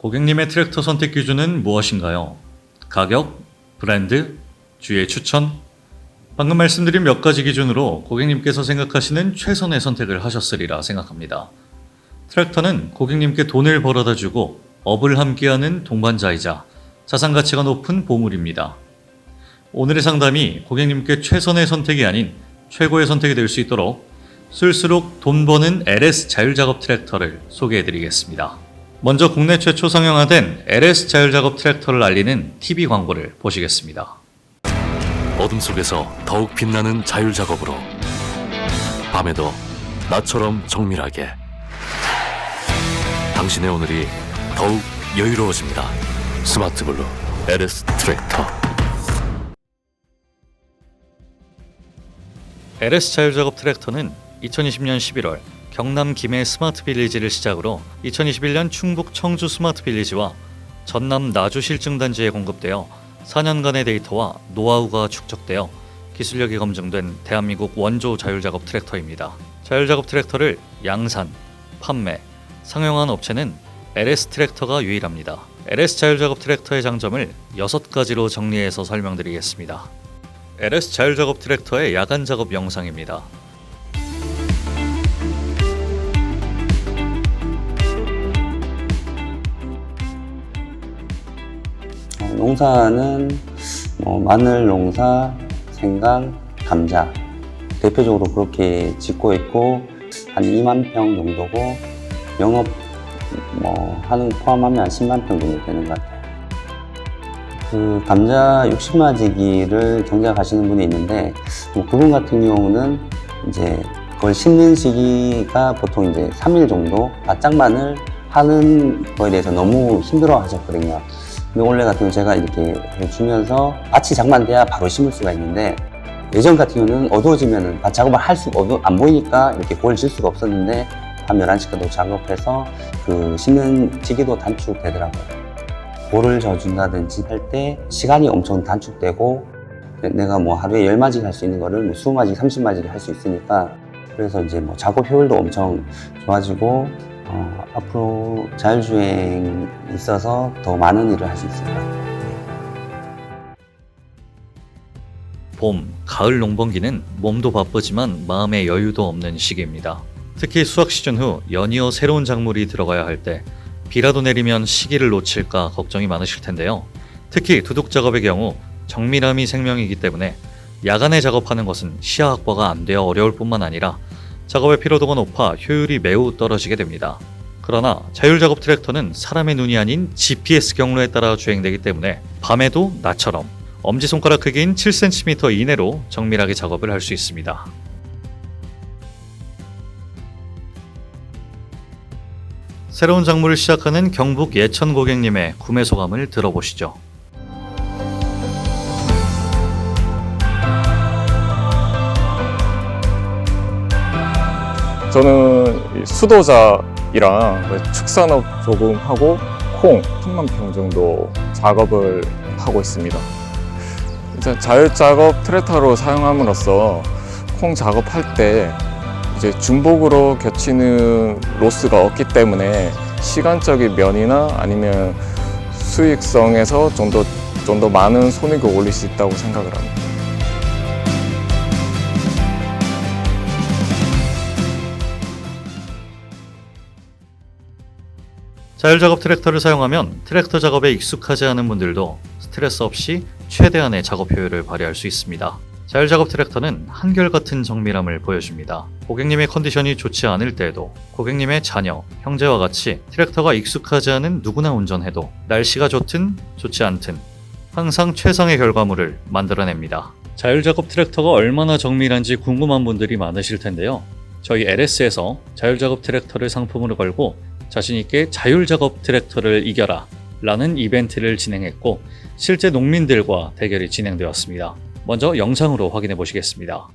고객님의 트랙터 선택 기준은 무엇인가요? 가격, 브랜드, 주위의 추천? 방금 말씀드린 몇 가지 기준으로 고객님께서 생각하시는 최선의 선택을 하셨으리라 생각합니다. 트랙터는 고객님께 돈을 벌어다 주고 업을 함께하는 동반자이자 자산 가치가 높은 보물입니다. 오늘의 상담이 고객님께 최선의 선택이 아닌 최고의 선택이 될 수 있도록 쓸수록 돈 버는 LS 자율작업 트랙터를 소개해드리겠습니다. 먼저 국내 최초 상용화된 LS 자율작업 트랙터를 알리는 TV 광고를 보시겠습니다. 어둠 속에서 더욱 빛나는 자율작업으로 밤에도 나처럼 정밀하게 당신의 오늘이 더욱 여유로워집니다. 스마트블루 LS 트랙터. LS 자율작업 트랙터는 2020년 11월 경남 김해 스마트 빌리지를 시작으로 2021년 충북 청주 스마트 빌리지와 전남 나주 실증단지에 공급되어 4년간의 데이터와 노하우가 축적되어 기술력이 검증된 대한민국 원조 자율작업 트랙터입니다. 자율작업 트랙터를 양산, 판매, 상용한 업체는 LS 트랙터가 유일합니다. LS 자율작업 트랙터의 장점을 6가지로 정리해서 설명드리겠습니다. LS 자율작업 트랙터의 야간 작업 영상입니다. 농사는 마늘 농사, 생강, 감자 대표적으로 그렇게 짓고 있고 한 2만 평 정도고 영업 하는 거 포함하면 한 10만 평 정도 되는 것 같아요. 그 감자 60마지기를 경작하시는 분이 있는데 그분 같은 경우는 이제 그걸 심는 시기가 보통 이제 3일 정도 바짝만을 하는 거에 대해서 너무 힘들어 하셨거든요. 근데 원래 같은 경우 제가 이렇게 해주면서 밭이 장만돼야 바로 심을 수가 있는데 예전 같은 경우는 어두워지면은 밭 작업을 할 수가 안 보이니까 이렇게 볼을 질 수가 없었는데 밤 11시까지 작업해서 그 심는 시기도 단축되더라고요. 볼을 져준다든지 할 때 시간이 엄청 단축되고 내가 하루에 10마지기 할 수 있는 거를 20마지기, 30마지기 할 수 있으니까 그래서 이제 작업 효율도 엄청 좋아지고 앞으로 자율주행이 있어서 더 많은 일을 할 수 있을 것 같아요. 봄, 가을 농번기는 몸도 바쁘지만 마음의 여유도 없는 시기입니다. 특히 수확 시즌 후 연이어 새로운 작물이 들어가야 할 때 비라도 내리면 시기를 놓칠까 걱정이 많으실 텐데요. 특히 두둑 작업의 경우 정밀함이 생명이기 때문에 야간에 작업하는 것은 시야 확보가 안 되어 어려울 뿐만 아니라 작업의 피로도가 높아 효율이 매우 떨어지게 됩니다. 그러나 자율작업 트랙터는 사람의 눈이 아닌 GPS 경로에 따라 주행되기 때문에 밤에도 낮처럼 엄지손가락 크기인 7cm 이내로 정밀하게 작업을 할 수 있습니다. 새로운 작물을 시작하는 경북 예천 고객님의 구매 소감을 들어보시죠. 저는 수도자이랑 축산업 조금 하고 콩 10만 평 정도 작업을 하고 있습니다. 이제 자율작업 트랙터로 사용함으로써 콩 작업할 때 이제 중복으로 겹치는 로스가 없기 때문에 시간적인 면이나 아니면 수익성에서 좀 더 많은 손익을 올릴 수 있다고 생각을 합니다. 자율작업 트랙터를 사용하면 트랙터 작업에 익숙하지 않은 분들도 스트레스 없이 최대한의 작업 효율을 발휘할 수 있습니다. 자율작업 트랙터는 한결같은 정밀함을 보여줍니다. 고객님의 컨디션이 좋지 않을 때에도 고객님의 자녀, 형제와 같이 트랙터가 익숙하지 않은 누구나 운전해도 날씨가 좋든 좋지 않든 항상 최상의 결과물을 만들어냅니다. 자율작업 트랙터가 얼마나 정밀한지 궁금한 분들이 많으실 텐데요. 저희 LS에서 자율작업 트랙터를 상품으로 걸고 자신있게 자율작업 트랙터를 이겨라 라는 이벤트를 진행했고 실제 농민들과 대결이 진행되었습니다. 먼저 영상으로 확인해 보시겠습니다.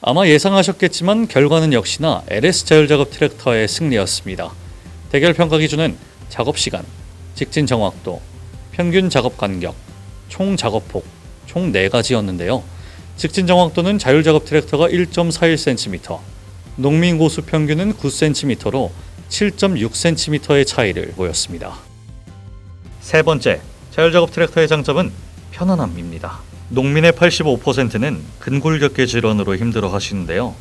아마 예상하셨겠지만 결과는 역시나 LS 자율작업 트랙터의 승리였습니다. 대결 평가 기준은 작업 시간, 직진 정확도, 평균 작업 간격, 총 작업폭, 총 4가지였는데요. 직진 정확도는 자율작업 트랙터가 1.41cm, 농민 고수 평균은 9cm로 7.6cm의 차이를 보였습니다. 세 번째, 자율작업 트랙터의 장점은 편안함입니다. 농민의 85%는 근골격계 질환으로 힘들어 하시는데요.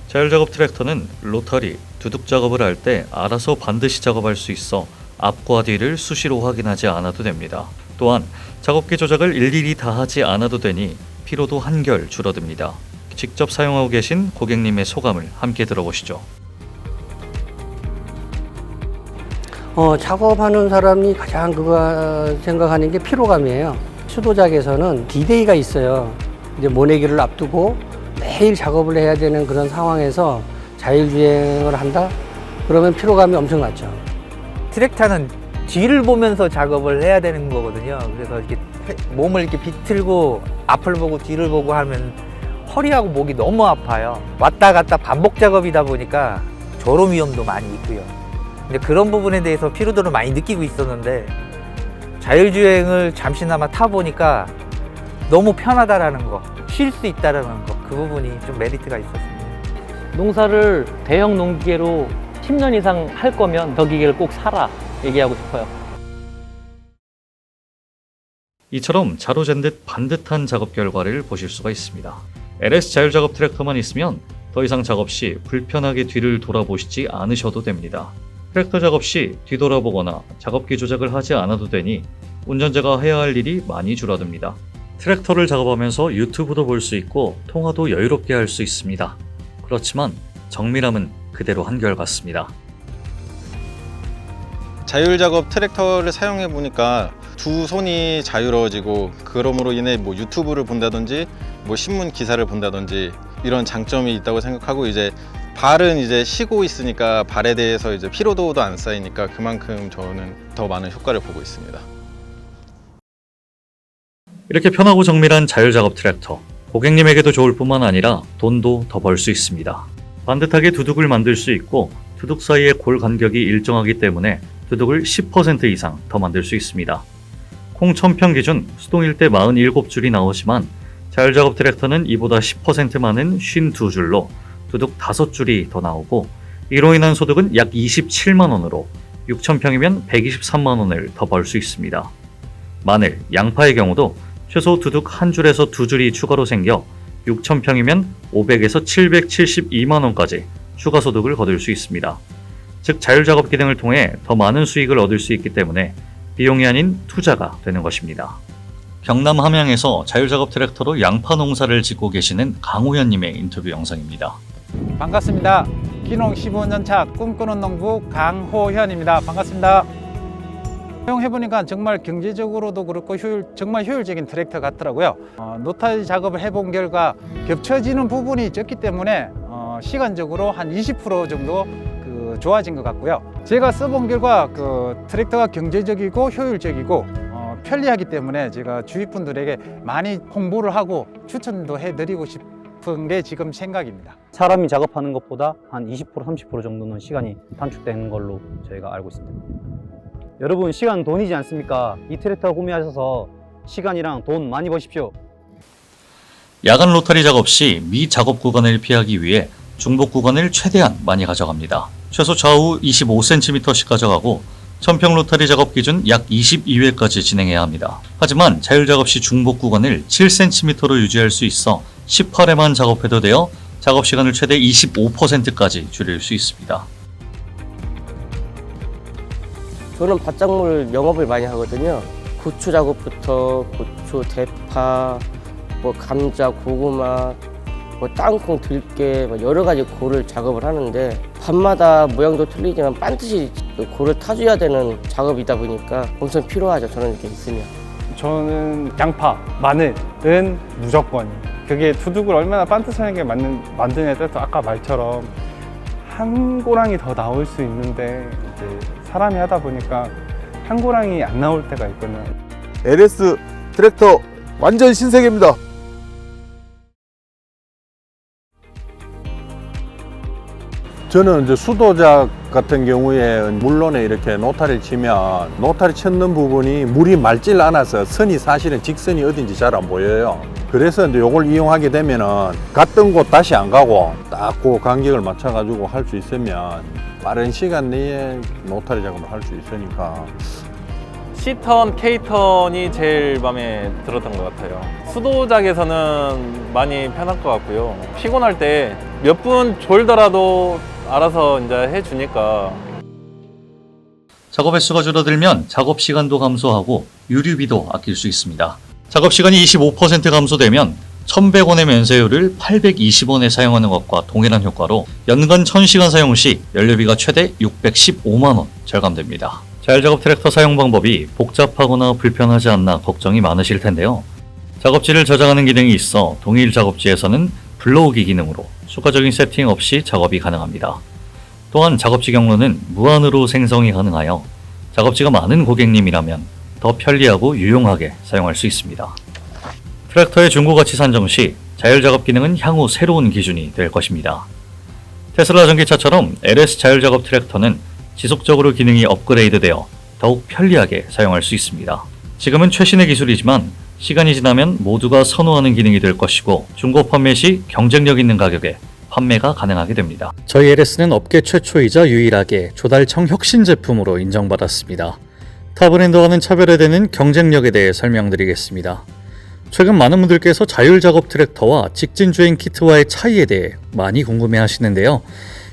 자율작업 트랙터는 로터리, 두둑 작업을 할 때 알아서 반드시 작업할 수 있어 앞과 뒤를 수시로 확인하지 않아도 됩니다. 또한 작업기 조작을 일일이 다 하지 않아도 되니 피로도 한결 줄어듭니다. 직접 사용하고 계신 고객님의 소감을 함께 들어보시죠. 작업하는 사람이 가장 그거 생각하는 게 피로감이에요. 수도작에서는 D-Day가 있어요. 이제 모내기를 앞두고 매일 작업을 해야 되는 그런 상황에서 자율주행을 한다? 그러면 피로감이 엄청나죠. 트랙터는 뒤를 보면서 작업을 해야 되는 거거든요. 그래서 이렇게 몸을 이렇게 비틀고 앞을 보고 뒤를 보고 하면 허리하고 목이 너무 아파요. 왔다 갔다 반복 작업이다 보니까 졸음 위험도 많이 있고요. 근데 그런 부분에 대해서 피로도를 많이 느끼고 있었는데 자율주행을 잠시나마 타보니까 너무 편하다라는 거, 쉴 수 있다라는 거, 그 부분이 좀 메리트가 있었습니다. 농사를 대형 농기계로 10년 이상 할 거면 저 기계를 꼭 사라 얘기하고 싶어요. 이처럼 자로 잰 듯 반듯한 작업 결과를 보실 수가 있습니다. LS 자율작업 트랙터만 있으면 더 이상 작업 시 불편하게 뒤를 돌아보시지 않으셔도 됩니다. 트랙터 작업 시 뒤돌아보거나 작업기 조작을 하지 않아도 되니 운전자가 해야 할 일이 많이 줄어듭니다. 트랙터를 작업하면서 유튜브도 볼 수 있고 통화도 여유롭게 할 수 있습니다. 그렇지만 정밀함은 그대로 한결같습니다. 자율작업 트랙터를 사용해 보니까 두 손이 자유로워지고 그러므로 인해 뭐 유튜브를 본다든지 뭐 신문 기사를 본다든지 이런 장점이 있다고 생각하고, 이제 발은 이제 쉬고 있으니까 발에 대해서 이제 피로도도 안 쌓이니까 그만큼 저는 더 많은 효과를 보고 있습니다. 이렇게 편하고 정밀한 자율작업 트랙터, 고객님에게도 좋을 뿐만 아니라 돈도 더 벌 수 있습니다. 반듯하게 두둑을 만들 수 있고 두둑 사이의 골 간격이 일정하기 때문에 두둑을 10% 이상 더 만들 수 있습니다. 콩 1000평 기준 수동일 때 47줄이 나오지만 자율작업 트랙터는 이보다 10% 많은 52줄로 두둑 5줄이 더 나오고, 이로 인한 소득은 약 27만원으로 6000평이면 123만원을 더 벌 수 있습니다. 마늘, 양파의 경우도 최소 두둑 1줄에서 2줄이 추가로 생겨 6000평이면 500에서 772만원까지 추가 소득을 거둘 수 있습니다. 즉 자율작업 기능을 통해 더 많은 수익을 얻을 수 있기 때문에 비용이 아닌 투자가 되는 것입니다. 경남 함양에서 자율작업 트랙터로 양파 농사를 짓고 계시는 강호연님의 인터뷰 영상입니다. 반갑습니다. 기농 15년차 꿈꾸는 농부 강호현입니다. 반갑습니다. 사용해보니까 정말 경제적으로도 그렇고 정말 효율적인 트랙터 같더라고요. 노타리 작업을 해본 결과 겹쳐지는 부분이 적기 때문에 시간적으로 한 20% 정도 좋아진 것 같고요. 제가 써본 결과 트랙터가 경제적이고 효율적이고 편리하기 때문에 제가 주위 분들에게 많이 홍보를 하고 추천도 해드리고 싶은 게 지금 생각입니다. 사람이 작업하는 것보다 한 20% 30% 정도는 시간이 단축되는 걸로 저희가 알고 있습니다. 여러분, 시간 돈이지 않습니까? 이 트랙터 구매하셔서 시간이랑 돈 많이 버십시오. 야간 로타리 작업 시 미 작업 구간을 피하기 위해 중복 구간을 최대한 많이 가져갑니다. 최소 좌우 25cm씩 가져가고 1000평 로타리 작업 기준 약 22회까지 진행해야 합니다. 하지만 자율 작업 시 중복 구간을 7cm로 유지할 수 있어 18회만 작업해도 되어 작업 시간을 최대 25%까지 줄일 수 있습니다. 저는 밭작물 영업을 많이 하거든요. 고추 작업부터 고추, 대파, 뭐 감자, 고구마, 뭐 땅콩, 들깨 여러 가지 고를 작업을 하는데 밭마다 모양도 틀리지만 반드시 고를 타줘야 되는 작업이다 보니까 엄청 필요하죠. 저는 이렇게 있으면. 저는 양파, 마늘은 무조건. 그게 두둑을 얼마나 반듯하게 만드냐에 따라서 아까 말처럼 한 고랑이 더 나올 수 있는데 이제 사람이 하다 보니까 한 고랑이 안 나올 때가 있거든요. LS 트랙터 완전 신세계입니다. 저는 이제 수도작 같은 경우에 물론에 이렇게 노타리를 치면 노타리 쳤는 부분이 물이 맑질 않아서 선이 사실은 직선이 어딘지 잘 안 보여요. 그래서 이제 요걸 이용하게 되면은 갔던 곳 다시 안 가고 딱 그 간격을 맞춰 가지고 할 수 있으면 빠른 시간 내에 노타리 작업을 할 수 있으니까 C턴, K턴이 제일 마음에 들었던 것 같아요. 수도작에서는 많이 편할 것 같고요. 피곤할 때 몇 분 졸더라도 알아서 이제 해주니까. 작업 횟수가 줄어들면 작업 시간도 감소하고 유류비도 아낄 수 있습니다. 작업 시간이 25% 감소되면 1,100원의 면세율을 820원에 사용하는 것과 동일한 효과로 연간 1,000시간 사용 시 연료비가 최대 615만원 절감됩니다. 자율작업 트랙터 사용 방법이 복잡하거나 불편하지 않나 걱정이 많으실 텐데요. 작업지를 저장하는 기능이 있어 동일 작업지에서는 불러오기 기능으로 추가적인 세팅 없이 작업이 가능합니다. 또한 작업지 경로는 무한으로 생성이 가능하여 작업지가 많은 고객님이라면 더 편리하고 유용하게 사용할 수 있습니다. 트랙터의 중고가치 산정 시 자율작업 기능은 향후 새로운 기준이 될 것입니다. 테슬라 전기차처럼 LS 자율작업 트랙터는 지속적으로 기능이 업그레이드되어 더욱 편리하게 사용할 수 있습니다. 지금은 최신의 기술이지만 시간이 지나면 모두가 선호하는 기능이 될 것이고 중고 판매 시 경쟁력 있는 가격에 판매가 가능하게 됩니다. 저희 LS는 업계 최초이자 유일하게 조달청 혁신 제품으로 인정받았습니다. 타 브랜드와는 차별화되는 경쟁력에 대해 설명드리겠습니다. 최근 많은 분들께서 자율작업 트랙터와 직진주행 키트와의 차이에 대해 많이 궁금해하시는데요.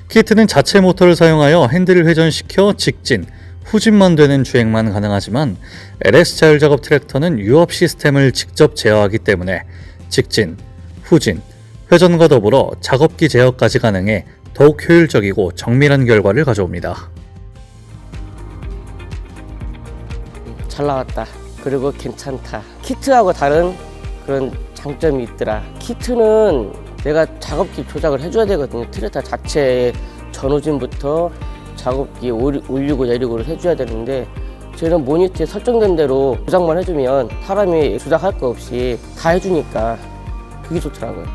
키트는 자체 모터를 사용하여 핸들을 회전시켜 직진, 후진만 되는 주행만 가능하지만 LS 자율작업 트랙터는 유압 시스템을 직접 제어하기 때문에 직진, 후진, 회전과 더불어 작업기 제어까지 가능해 더욱 효율적이고 정밀한 결과를 가져옵니다. 잘 나왔다. 그리고 괜찮다. 키트하고 다른 그런 장점이 있더라. 키트는 내가 작업기 조작을 해줘야 되거든요. 트랙터 자체의 전후진부터 작업기 올리고 내리고를 해줘야 되는데 저는 모니터에 설정된 대로 조작만 해주면 사람이 조작할 거 없이 다 해주니까 그게 좋더라고요.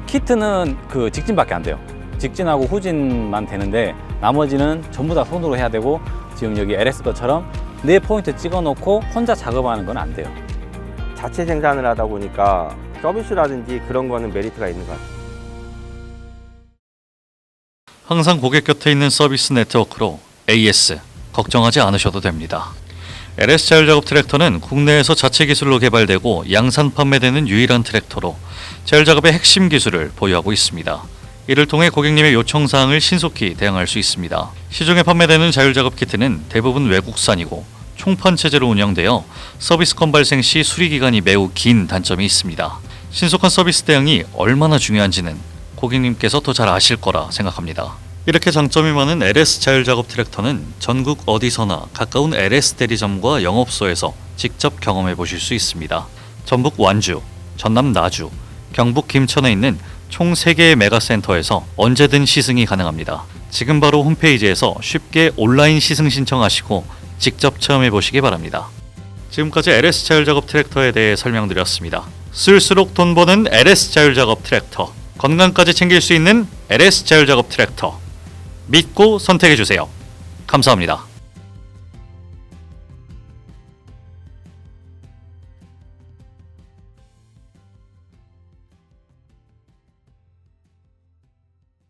키트는 그 직진밖에 안 돼요. 직진하고 후진만 되는데 나머지는 전부 다 손으로 해야 되고 지금 여기 LS 것처럼 내 포인트 찍어 놓고 혼자 작업하는 건 안 돼요. 자체 생산을 하다 보니까 서비스라든지 그런 거는 메리트가 있는 것 같아요. 항상 고객 곁에 있는 서비스 네트워크로 AS 걱정하지 않으셔도 됩니다. LS 자율작업 트랙터는 국내에서 자체 기술로 개발되고 양산 판매되는 유일한 트랙터로 자율작업의 핵심 기술을 보유하고 있습니다. 이를 통해 고객님의 요청사항을 신속히 대응할 수 있습니다. 시중에 판매되는 자율작업 키트는 대부분 외국산이고 총판 체제로 운영되어 서비스건 발생 시 수리기간이 매우 긴 단점이 있습니다. 신속한 서비스 대응이 얼마나 중요한지는 고객님께서 더 잘 아실 거라 생각합니다. 이렇게 장점이 많은 LS 자율작업 트랙터는 전국 어디서나 가까운 LS 대리점과 영업소에서 직접 경험해 보실 수 있습니다. 전북 완주, 전남 나주, 경북 김천에 있는 총 3개의 메가센터에서 언제든 시승이 가능합니다. 지금 바로 홈페이지에서 쉽게 온라인 시승 신청하시고 직접 체험해 보시기 바랍니다. 지금까지 LS 자율작업 트랙터에 대해 설명드렸습니다. 쓸수록 돈 버는 LS 자율작업 트랙터, 건강까지 챙길 수 있는 LS 자율작업 트랙터, 믿고 선택해주세요. 감사합니다.